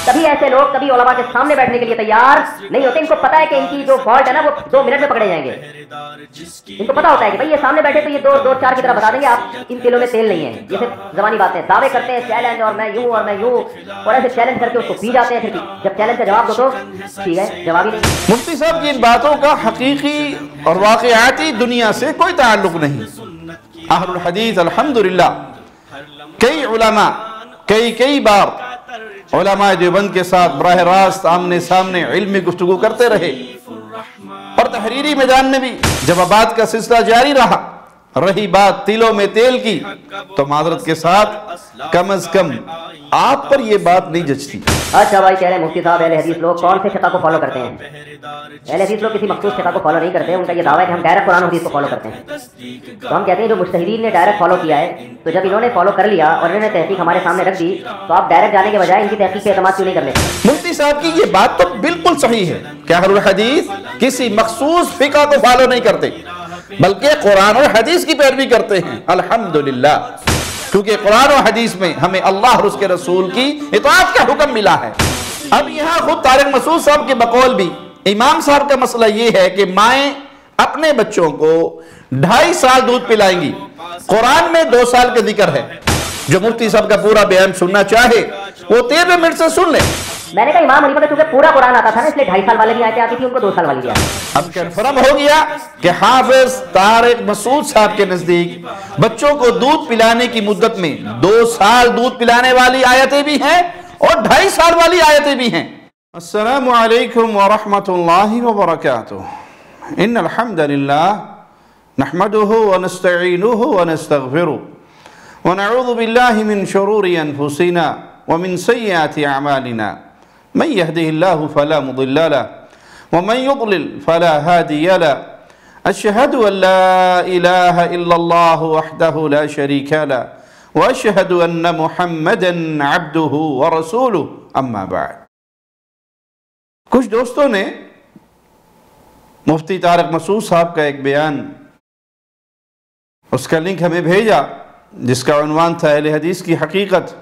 तभी ऐसे लोग कभी उलमा के सामने बैठने के लिए तैयार नहीं होते। इनको पता है कि इनकी जो फॉल्ट है ना वो 2 मिनट में पकड़े जाएंगे। इनको पता होता है कि भाई ये सामने बैठे तो ये दो चार की तरह बता देंगे, आप इन तिलों में तेल नहीं है। ये सिर्फ जबानी बातें, दावे करते हैं चैलेंज और मैं यूं और ऐसे चैलेंज करके उसको पी जाते हैं। फिर जब चैलेंज का जवाब दो तो ठीक है, जवाब ही नहीं। मुफ्ती साहब की इन बातों का हकीकी और वाक़ियाती दुनिया से कोई ताल्लुक नहीं। अहलुल हदीस अल्हम्दुलिल्लाह कई उलमा कई बार उलमा देवबंद के साथ बराह रास्त आमने सामने इल्मी गुफ्तगू करते रहे और तहरीरी मैदान में भी जवाबात का सिलसिला जारी रहा। रही बात तिलों में तेल की तो माजरत के साथ कम अज कम आप पर यह बात नहीं जचती। अच्छा भाई, कह रहे मुफ्ती साहब अहले हदीस लोग कौन से फिक़ह को फॉलो करते हैं? अहले हदीस लोग किसी मखसूस फिक़ह को फॉलो नहीं करते। उनका ये दावा है कि हम डायरेक्ट कुरान और हदीस को फॉलो करते हैं। तो हम कहते हैं जो मुज्तहिदीन ने डायरेक्ट फॉलो किया है, तो जब इन्होंने फॉलो कर लिया और इन्होंने तहकीक हमारे सामने रख दी, तो आप डायरेक्ट जाने के बजाय इनकी तहकीक पे एतमाद क्यों नहीं कर लेते? मुफ्ती साहब की ये बात तो बिल्कुल सही है कि अहलुल हदीस किसी मखसूस फिक़ह को फॉलो नहीं करते, बल्कि कुरान और हदीस की पैरवी करते हैं। अल्हम्दुलिल्लाह, क्योंकि कुरान और हदीस में हमें अल्लाह और उसके रसूल की इताअत का हुक्म मिला है। अब यहाँ खुद तारिक मसूद साहब के बकौल भी इमाम साहब का मसला ये है कि माएँ अपने बच्चों को 2.5 साल दूध पिलाएंगी। कुरान में 2 साल का जिक्र है। जो मुफ्ती साहब का पूरा बयान सुनना चाहे वो 13 मिनट से सुन ले। मैंने कहा इमाम हनीफा का चूंकि पूरा कुरान आता था ना, इसलिए 2.5 साल वाले भी आते आती थी, उनको 2 साल वाली भी आती। अब कन्फर्म हो गया कि हाफिज तारिक मसूद साहब के नजदीक बच्चों को दूध पिलाने की मुद्दत में 2 साल दूध पिलाने वाली आयतें भी हैं और 2.5 साल वाली आयतें भी हैं। अस्सलामु अलैकुम व रहमतुल्लाहि व बरकातुहू। इन्नल हम्दुलिल्लाह नहमदुहु व नस्तईनुहु व नस्तगफिरुहु व नऊज़ु बिल्लाहि मिन शुरूरि अनफुसिना व मिन सय्यिआति अमालिना। मन यहदिहिल्लाहु फला मुदिल्ल लहु व मन युद्लिल फला हादिय लहु। अशहदु अल्ला इलाहा इल्लल्लाहु वहदहु ला शरीका लहु व अशहदु अन्न मुहम्मदन अब्दुहु व रसूलुहु, अम्मा बाद। कुछ दोस्तों ने मुफ्ती तारिक मसूद साहब का एक बयान, उसका लिंक हमें भेजा, जिसका उन्वान था अहले हदीस की हकीकत,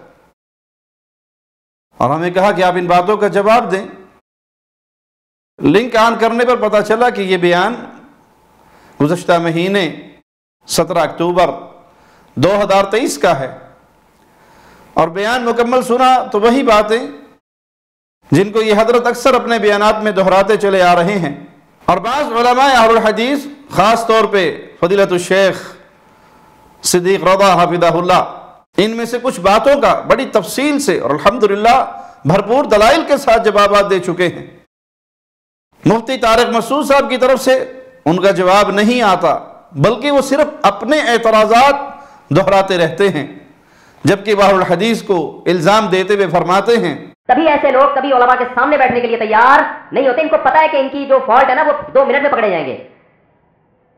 और हमें कहा कि आप इन बातों का जवाब दें। लिंक ऑन करने पर पता चला कि यह बयान गुज़श्ता महीने 17 अक्टूबर 2023 का है। और बयान मुकम्मल सुना तो वही बातें जिनको ये हजरत अक्सर अपने बयानात में दोहराते चले आ रहे हैं। और बाज़ उलमा अहलुल हदीस, ख़ास तौर पे फ़ज़ीलतुल शेख सिद्दीक़ रज़ा हफ़िज़हुल्लाह, इनमें से कुछ बातों का बड़ी तफसील से और अल्हम्दुलिल्लाह भरपूर दलाइल के साथ जवाब दे चुके हैं। मुफ्ती तारिक मसूद साहब की तरफ से उनका जवाब नहीं आता, बल्कि वो सिर्फ अपने एतराज़ात दोहराते रहते हैं, जबकि अहलुल हदीस को इल्ज़ाम देते हुए फरमाते हैं। तभी ऐसे लोग कभी उलमा के सामने बैठने के लिए तैयार नहीं होते। इनको पता है कि इनकी जो फॉल्ट है ना वो 2 मिनट में पकड़े जाएंगे।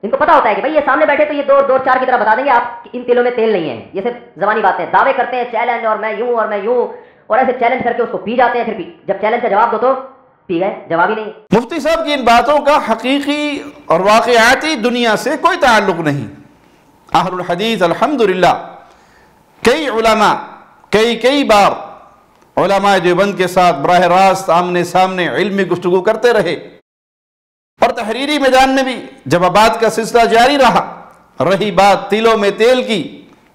इनको पता होता है कि भाई ये सामने बैठे तो ये दो चार की तरह बता देंगे, आप इन तिलों में तेल नहीं है। ये सिर्फ जबानी बातें, दावे करते हैं चैलेंज और मैं यूं और ऐसे चैलेंज करके उसको पी जाते हैं। फिर जब चैलेंज का जवाब दो तो पी गए, जवाब ही नहीं। मुफ्ती साहब की इन बातों का हकीकी और वाक़ियाती दुनिया से कोई ताल्लुक नहीं। अहलुल हदीस अल्हम्दुलिल्लाह कई उलमा कई बार उलमा देवबंद के साथ बराह रास्त आमने सामने इल्मी गुफ्तगू करते रहे और तहरीरी मैदान में भी जवाबात का सिलसिला जारी रहा। रही बात तिलों में तेल की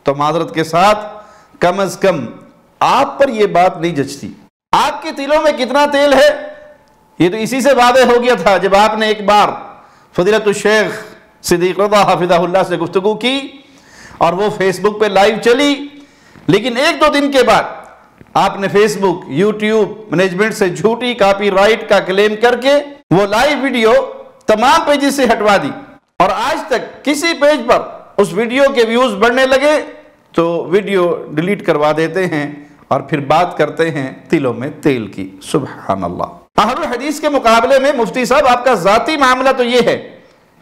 तो माजरत के साथ कम अज कम आप पर यह बात नहीं जचती। आपके तिलों में कितना तेल है ये तो इसी से वादे हो गया था जब आपने एक बार फ़ज़ीलतुल शेख सिद्दीक़ रज़ा हफ़िज़हुल्लाह से गुफ्तगू की और वो फेसबुक पे लाइव चली। लेकिन 1-2 दिन के बाद आपने फेसबुक यूट्यूब मैनेजमेंट से झूठी कॉपीराइट का क्लेम करके वो लाइव वीडियो तमाम पेजेस से हटवा दी और आज तक किसी पेज पर उस वीडियो के व्यूज बढ़ने लगे तो वीडियो डिलीट करवा देते हैं और फिर बात करते हैं तिलों में तेल की। सुभान अल्लाह। अहलुल हदीस के मुकाबले में मुफ्ती साहब आपका जाती मामला तो ये है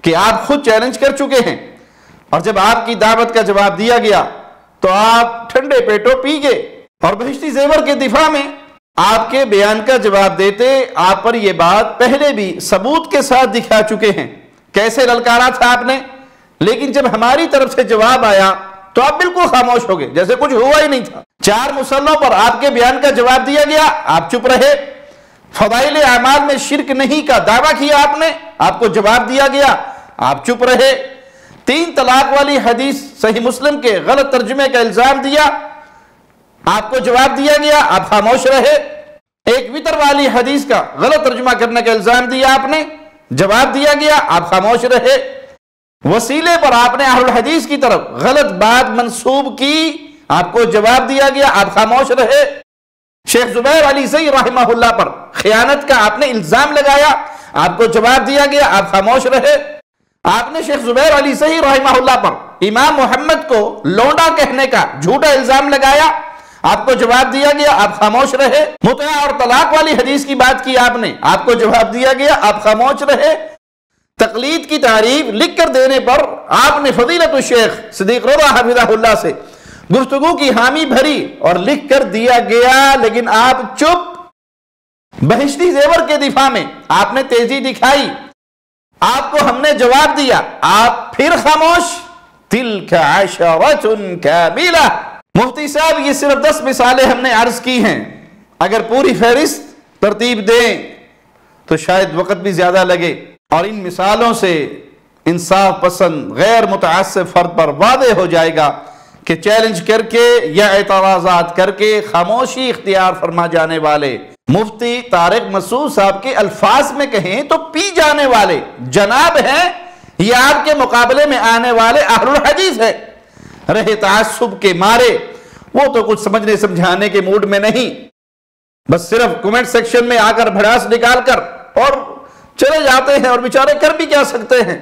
कि आप खुद चैलेंज कर चुके हैं और जब आपकी दावत का जवाब दिया गया तो आप ठंडे पेटों पी गए और बहिश्ती ज़ेवर के दिफा में आपके बयान का जवाब देते आप पर यह बात पहले भी सबूत के साथ दिखा चुके हैं। कैसे ललकारा था आपने, लेकिन जब हमारी तरफ से जवाब आया तो आप बिल्कुल खामोश हो गए, जैसे कुछ हुआ ही नहीं था। 4 मुसल्लों पर आपके बयान का जवाब दिया गया, आप चुप रहे। फदाइल अमाल में शिरक नहीं का दावा किया आपने, आपको जवाब दिया गया, आप चुप रहे। 3 तलाक वाली हदीस सही मुस्लिम के गलत तर्जुमे का इल्जाम दिया, आपको जवाब दिया गया, आप खामोश रहे। एक वितर वाली हदीस का गलत तर्जुमा करने का इल्जाम दिया आपने, जवाब दिया गया, आप खामोश रहे। वसीले पर आपने अहलुल हदीस की तरफ गलत बात मंसूब की, आपको जवाब दिया गया, आप खामोश रहे। शेख जुबैर अली ज़ई रहमहुल्लाह पर खयानत का आपने इल्जाम लगाया, आपको जवाब दिया गया, आप खामोश रहे। आपने शेख जुबैर अली ज़ई रहमहुल्लाह पर इमाम मोहम्मद को लौंडा कहने का झूठा इल्जाम लगाया, आपको जवाब दिया गया, आप खामोश रहे। मुतआ और तलाक वाली हदीस की बात की आपने, आपको जवाब दिया गया, आप खामोश रहे। तकलीद की तारीफ लिख कर देने पर आपने फजीलतुल शेख सिद्दीक रज़ा हफिज़हुल्लाह से गुफ्तगू की हामी भरी और लिख कर दिया गया, लेकिन आप चुप। बहिश्ती जेवर के दिफा में आपने तेजी दिखाई, आपको हमने जवाब दिया, आप फिर खामोश। तिल्का अशरतुन कामिला। मुफ्ती साहब, ये सिर्फ 10 मिसालें हमने अर्ज की हैं, अगर पूरी फहरिस्त तरतीब दें तो शायद वक्त भी ज्यादा लगे। और इन मिसालों से इंसाफ पसंद गैर मुतअस्सिब फर्द पर वादे हो जाएगा कि चैलेंज करके या एतराज़ात करके खामोशी इख्तियार फरमा जाने वाले मुफ्ती तारिक मसूद साहब के अल्फाज में कहें तो पी जाने वाले जनाब हैं, ये आपके मुकाबले में आने वाले अहलुल हदीस है। रहे तासुब के मारे वो तो कुछ समझने समझाने के मूड में नहीं, बस सिर्फ कमेंट सेक्शन में आकर भड़ास निकाल कर और चले जाते हैं, और बेचारे कर भी क्या सकते हैं।